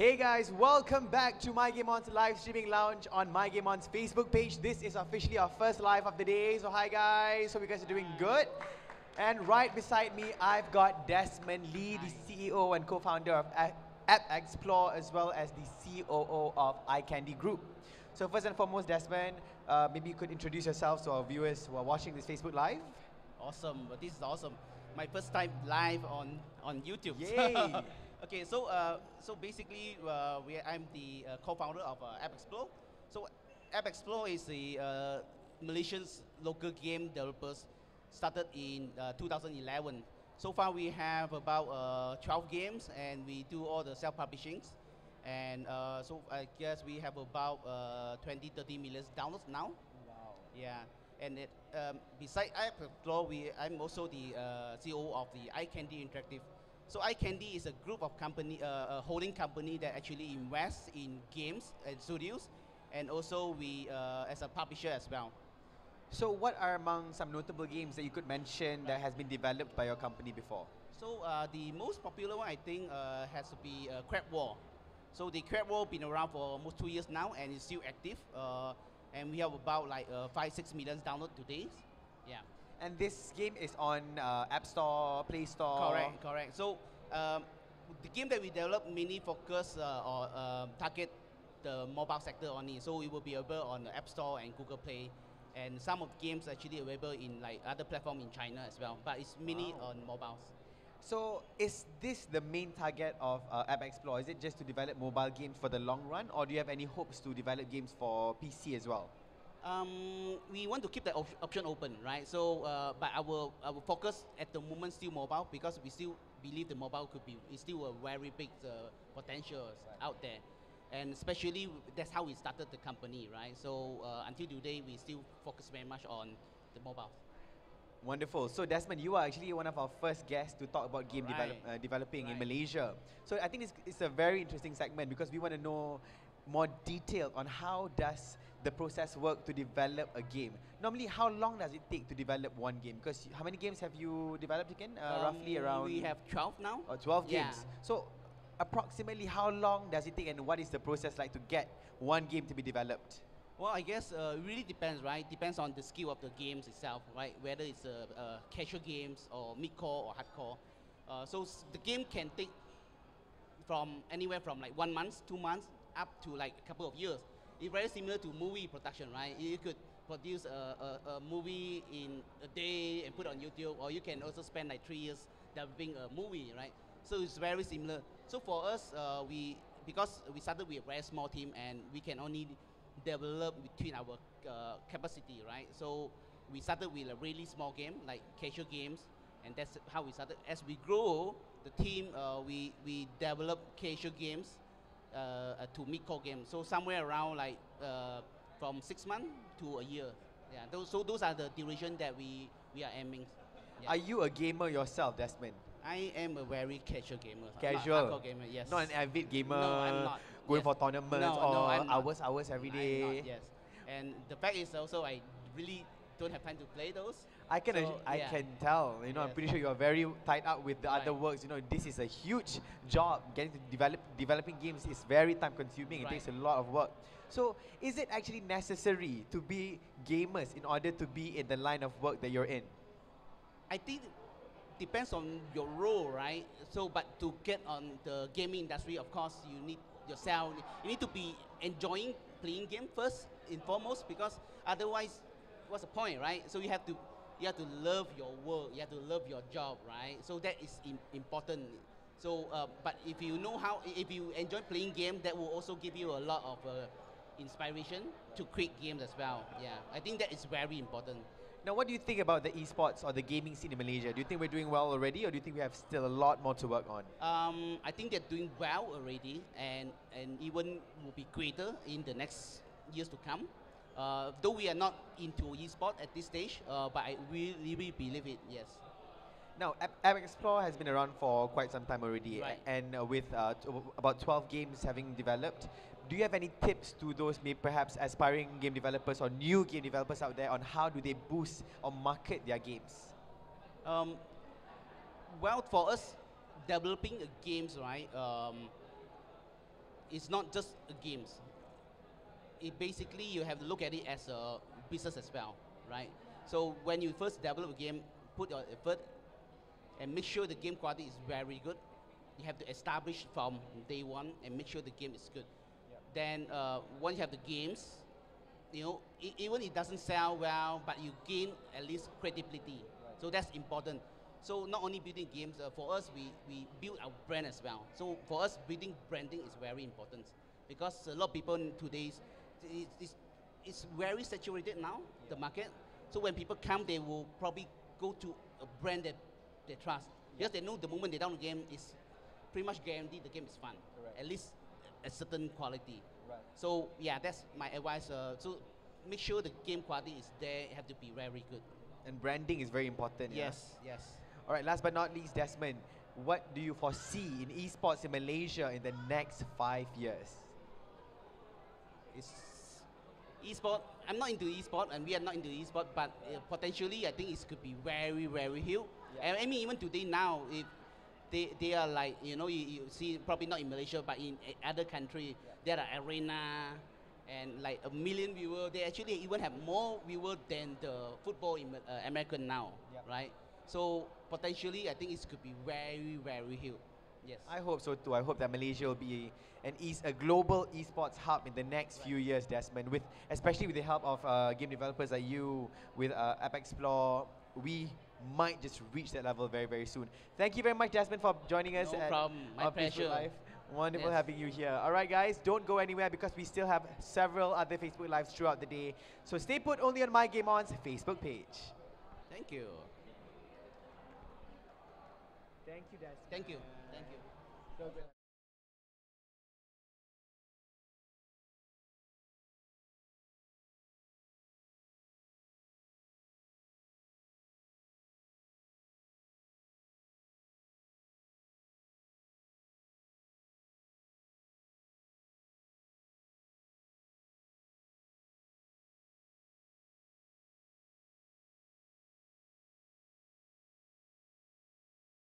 Hey guys, welcome back to My Game On's live streaming lounge on My Game On's Facebook page. This is officially our first live of the day. So hi guys, hope you guys are doing good. And right beside me, I've got Desmond Lee, the CEO and co-founder of Appxplore, as well as the COO of iCandy Group. So first and foremost, Desmond, maybe you could introduce yourselves to our viewers who are watching this Facebook Live. Awesome, this is awesome. My first time live on YouTube. Yay! Okay, so basically, I'm the co-founder of Appxplore. So Appxplore is the Malaysian's local game developers, started in 2011. So far, we have about 12 games, and we do all the self-publishings. And so I guess we have about 20-30 million downloads now. Wow. Yeah. And besides Appxplore, I'm also the CEO of the iCandy Interactive. So iCandy is a group of company, a holding company that actually invests in games and studios, and also we as a publisher as well. So what are among some notable games that you could mention that has been developed by your company before? So the most popular one I think has to be Crab War. So the Crab War been around for almost 2 years now and is still active. And we have about like 5-6 million downloads today. Yeah. And this game is on App Store, Play Store. Correct. So the game that we develop mainly focus or target the mobile sector only. So it will be available on the App Store and Google Play, and some of the games actually available in like other platforms in China as well. But it's mainly on mobiles. So is this the main target of Appxplore? Is it just to develop mobile games for the long run, or do you have any hopes to develop games for PC as well? We want to keep the option open, right? So, but our focus at the moment still mobile, because we still believe the mobile is still a very big potential out there, and especially that's how we started the company, right? So until today, we still focus very much on the mobile. Wonderful. So Desmond, you are actually one of our first guests to talk about game developing in Malaysia. So I think it's a very interesting segment because we want to know more detail on how does the process work to develop a game. Normally, how long does it take to develop one game? Because how many games have you developed again? Roughly around... We have 12 now. 12 games. So approximately how long does it take, and what is the process like to get one game to be developed? Well, I guess it really depends, right? Depends on the skill of the games itself, right? Whether it's casual games or mid-core or hardcore. So the game can take from anywhere from like 1 month, 2 months, up to like a couple of years. It's very similar to movie production, right? You could produce a movie in a day and put it on YouTube, or you can also spend like 3 years developing a movie, right? So it's very similar. So for us, because we started with a very small team and we can only develop between our capacity, right? So we started with a really small game, like casual games, and that's how we started. As we grow, the team, we develop casual games to mid-core games. So somewhere around like from 6 months to a year. Yeah. Those are the duration that we are aiming. Yeah. Are you a gamer yourself, Desmond? I am a very casual gamer. Casual? Not hardcore gamer, yes. Not an avid gamer? No, I'm not. Going for tournaments or I'm not. hours every day? I'm not, yes. And the fact is also I really don't have time to play those. I can can tell. You know, I'm pretty sure you are very tied up with the other works. You know, this is a huge job. Getting to developing games is very time consuming. It takes a lot of work. So, is it actually necessary to be gamers in order to be in the line of work that you're in? I think depends on your role, right? So, but to get on the gaming industry, of course, you need yourself. You need to be enjoying playing game first and foremost, because otherwise, what's the point, right? So you have to love your work. You have to love your job, right? So that is important. So, but if you enjoy playing game, that will also give you a lot of inspiration to create games as well. Yeah, I think that is very important. Now, what do you think about the esports or the gaming scene in Malaysia? Do you think we're doing well already, or do you think we have still a lot more to work on? I think they're doing well already, and even will be greater in the next years to come. Though we are not into esports at this stage, but I really believe it, yes. Now, Appxplore has been around for quite some time already, and with about 12 games having developed, do you have any tips to those perhaps aspiring game developers or new game developers out there on how do they boost or market their games? Well, for us, developing games, right, it's not just a games. It basically you have to look at it as a business as well, right? So when you first develop a game, put your effort and make sure the game quality is very good. You have to establish from day one and make sure the game is good. Then once you have the games, you know, even it doesn't sell well, but you gain at least credibility. So that's important. So not only building games, for us, we build our brand as well. So for us, building branding is very important because a lot of people today, it's very saturated now, the market. So when people come, they will probably go to a brand that they trust. Because they know the moment they download the game, it's pretty much guaranteed the game is fun. Correct. At least a certain quality. Right. So yeah, that's my advice. So make sure the game quality is there, it have to be very good. And branding is very important. Yes, Yeah? yes. All right, last but not least, Desmond, what do you foresee in esports in Malaysia in the next 5 years? It's esport. I'm not into esport, and we are not into esport. But potentially, I think it could be very, very huge. Yeah. And I mean, even today now, if they are like, you know, you see probably not in Malaysia, but in other country, there are arena and like 1 million viewers. They actually even have more viewers than the football in American now, right? So potentially, I think it could be very, very huge. Yes. I hope so too. I hope that Malaysia will be a global esports hub in the next few years, Desmond. Especially with the help of game developers like you, with Appxplore, we might just reach that level very, very soon. Thank you very much, Desmond, for joining us. No at problem. My our Facebook pleasure. Live. Wonderful Yes. having you here. All right, guys, don't go anywhere because we still have several other Facebook Lives throughout the day. So stay put only on My Game On's Facebook page. Thank you. Thank you, Desmond. Thank you. Thank you. So good.